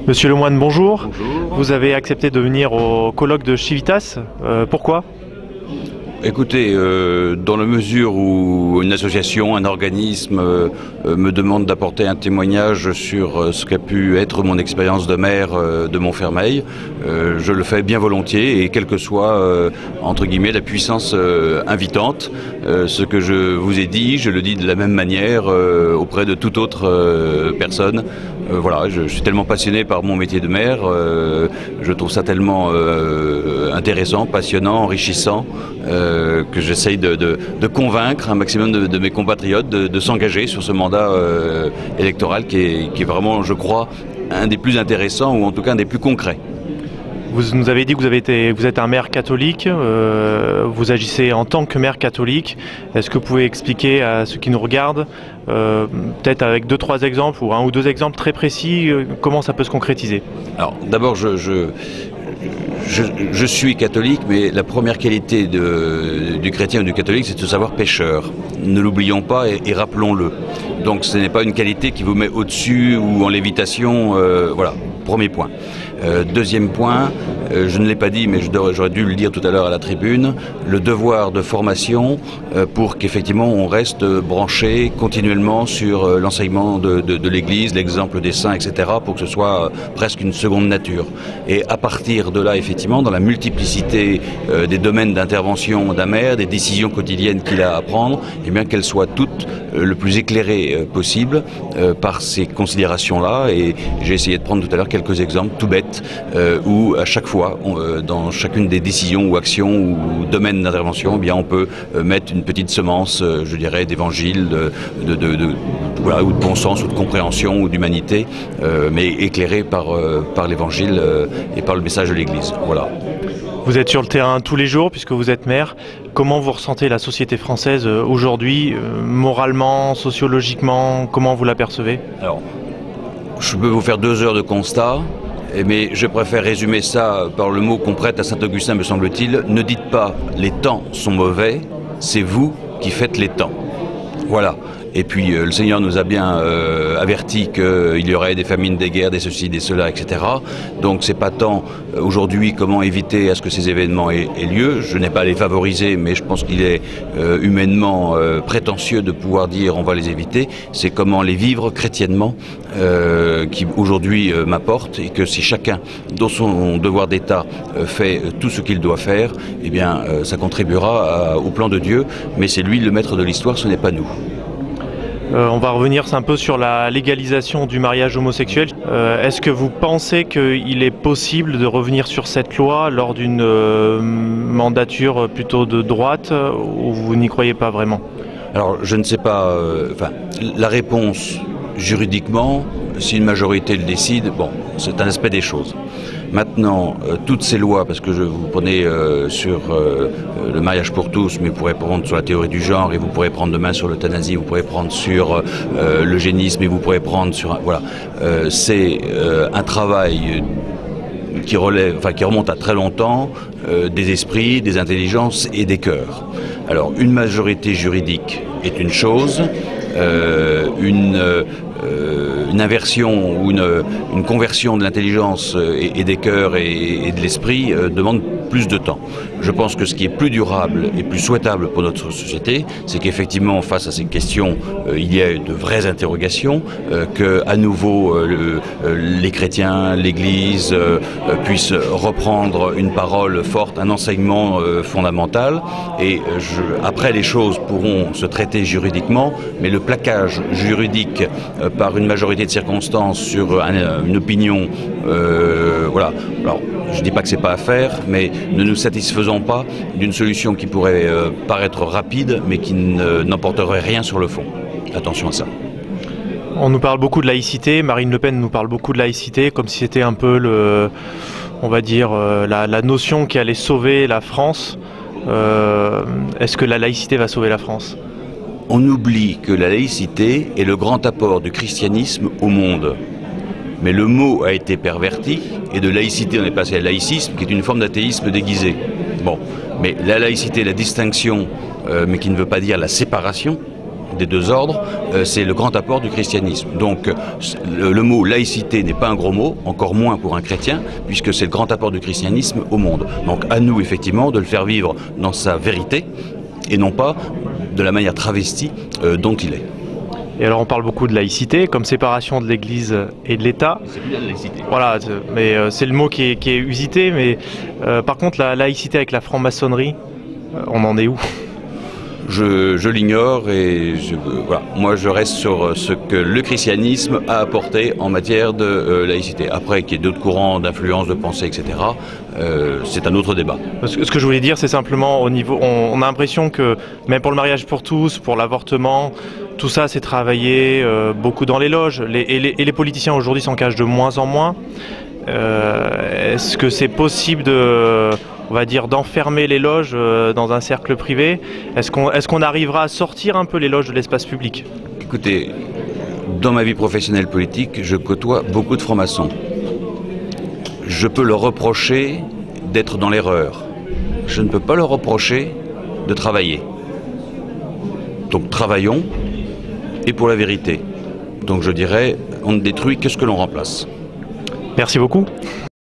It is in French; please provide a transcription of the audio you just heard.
Monsieur Lemoine, bonjour. Bonjour. Vous avez accepté de venir au colloque de Civitas. Pourquoi? Écoutez, dans la mesure où une association, un organisme me demande d'apporter un témoignage sur ce qu'a pu être mon expérience de maire de Montfermeil, je le fais bien volontiers et quelle que soit, entre guillemets, la puissance invitante. Ce que je vous ai dit, je le dis de la même manière auprès de toute autre personne. Voilà, je suis tellement passionné par mon métier de maire, je trouve ça tellement intéressant, passionnant, enrichissant, que j'essaye de convaincre un maximum de mes compatriotes de s'engager sur ce mandat électoral qui est vraiment, je crois, un des plus intéressants ou en tout cas un des plus concrets. Vous nous avez dit que vous êtes un maire catholique, vous agissez en tant que maire catholique. Est-ce que vous pouvez expliquer à ceux qui nous regardent, peut-être avec 2-3 exemples ou 1 ou 2 exemples très précis, comment ça peut se concrétiser? Alors d'abord, je suis catholique, mais la première qualité du chrétien ou du catholique, c'est de savoir pécheur. Ne l'oublions pas et rappelons-le. Donc ce n'est pas une qualité qui vous met au-dessus ou en lévitation, voilà, premier point. Deuxième point, je ne l'ai pas dit, mais j'aurais dû le dire tout à l'heure à la tribune, le devoir de formation pour qu'effectivement on reste branché continuellement sur l'enseignement de l'Église, l'exemple des saints, etc., pour que ce soit presque une seconde nature. Et à partir de là, effectivement, dans la multiplicité des domaines d'intervention d'un maire, des décisions quotidiennes qu'il a à prendre, eh bien qu'elles soient toutes le plus éclairées possible par ces considérations-là. Et j'ai essayé de prendre tout à l'heure quelques exemples tout bêtes où à chaque fois, dans chacune des décisions ou actions ou domaines d'intervention, eh bien on peut mettre une petite semence, je dirais, d'évangile, voilà, ou de bon sens, ou de compréhension, ou d'humanité, mais éclairée par l'évangile et par le message de l'Église. Voilà. Vous êtes sur le terrain tous les jours puisque vous êtes maire. Comment vous ressentez la société française aujourd'hui, moralement, sociologiquement? Comment vous l'apercevez? Alors, je peux vous faire 2 heures de constat. Mais je préfère résumer ça par le mot qu'on prête à Saint-Augustin, me semble-t-il. Ne dites pas « les temps sont mauvais », c'est vous qui faites les temps. Voilà. Et puis le Seigneur nous a bien averti qu'il y aurait des famines, des guerres, des ceci, des cela, etc. Donc c'est pas tant aujourd'hui comment éviter à ce que ces événements aient lieu. Je n'ai pas à les favoriser, mais je pense qu'il est humainement prétentieux de pouvoir dire on va les éviter. C'est comment les vivre chrétiennement qui aujourd'hui m'apporte, et que si chacun, dans son devoir d'État, fait tout ce qu'il doit faire, eh bien ça contribuera au plan de Dieu, mais c'est lui le maître de l'histoire, ce n'est pas nous. On va revenir un peu sur la légalisation du mariage homosexuel. Est-ce que vous pensez qu'il est possible de revenir sur cette loi lors d'une mandature plutôt de droite, ou vous n'y croyez pas vraiment? Alors je ne sais pas, la réponse juridiquement, si une majorité le décide, bon, c'est un aspect des choses. Maintenant, toutes ces lois, parce que vous prenez sur le mariage pour tous, mais vous pourrez prendre sur la théorie du genre, et vous pourrez prendre demain sur l'euthanasie, vous pourrez prendre sur l'eugénisme, et vous pourrez prendre sur... Voilà, c'est un travail qui remonte à très longtemps, des esprits, des intelligences et des cœurs. Alors, une majorité juridique est une chose, une inversion ou une conversion de l'intelligence et des cœurs et de l'esprit demande plus de temps. Je pense que ce qui est plus durable et plus souhaitable pour notre société, c'est qu'effectivement, face à ces questions, il y a de vraies interrogations, que à nouveau les chrétiens, l'Église puissent reprendre une parole forte, un enseignement fondamental. Et après, les choses pourront se traiter juridiquement, mais le plaquage juridique par une majorité de circonstances sur une opinion, voilà. Alors, je ne dis pas que c'est pas à faire, mais ne nous satisfaisons pas d'une solution qui pourrait paraître rapide, mais qui n'emporterait rien sur le fond. Attention à ça. On nous parle beaucoup de laïcité, Marine Le Pen nous parle beaucoup de laïcité, comme si c'était un peu on va dire, la notion qui allait sauver la France. Est-ce que la laïcité va sauver la France? On oublie que la laïcité est le grand apport du christianisme au monde. Mais le mot a été perverti, et de laïcité on est passé à laïcisme, qui est une forme d'athéisme déguisé. Bon, mais la laïcité, la distinction, mais qui ne veut pas dire la séparation, des deux ordres, c'est le grand apport du christianisme. Donc le mot laïcité n'est pas un gros mot, encore moins pour un chrétien, puisque c'est le grand apport du christianisme au monde. Donc à nous effectivement de le faire vivre dans sa vérité et non pas de la manière travestie dont il est. Et alors on parle beaucoup de laïcité, comme séparation de l'Église et de l'État. C'est bien la laïcité. Voilà, mais c'est le mot qui est usité, mais par contre la laïcité avec la franc-maçonnerie, on en est où? Je l'ignore et voilà. Moi je reste sur ce que le christianisme a apporté en matière de laïcité. Après qu'il y ait d'autres courants d'influence, de pensée, etc., c'est un autre débat. Ce que je voulais dire, c'est simplement au niveau, on a l'impression que même pour le mariage pour tous, pour l'avortement, tout ça c'est travaillé beaucoup dans les loges. Et les politiciens aujourd'hui s'en cachent de moins en moins. Est-ce que c'est possible on va dire, d'enfermer les loges dans un cercle privé? Est-ce qu'on arrivera à sortir un peu les loges de l'espace public? Écoutez, dans ma vie professionnelle politique, je côtoie beaucoup de francs-maçons. Je peux leur reprocher d'être dans l'erreur. Je ne peux pas leur reprocher de travailler. Donc travaillons, et pour la vérité. Donc je dirais, on ne détruit que ce que l'on remplace. Merci beaucoup.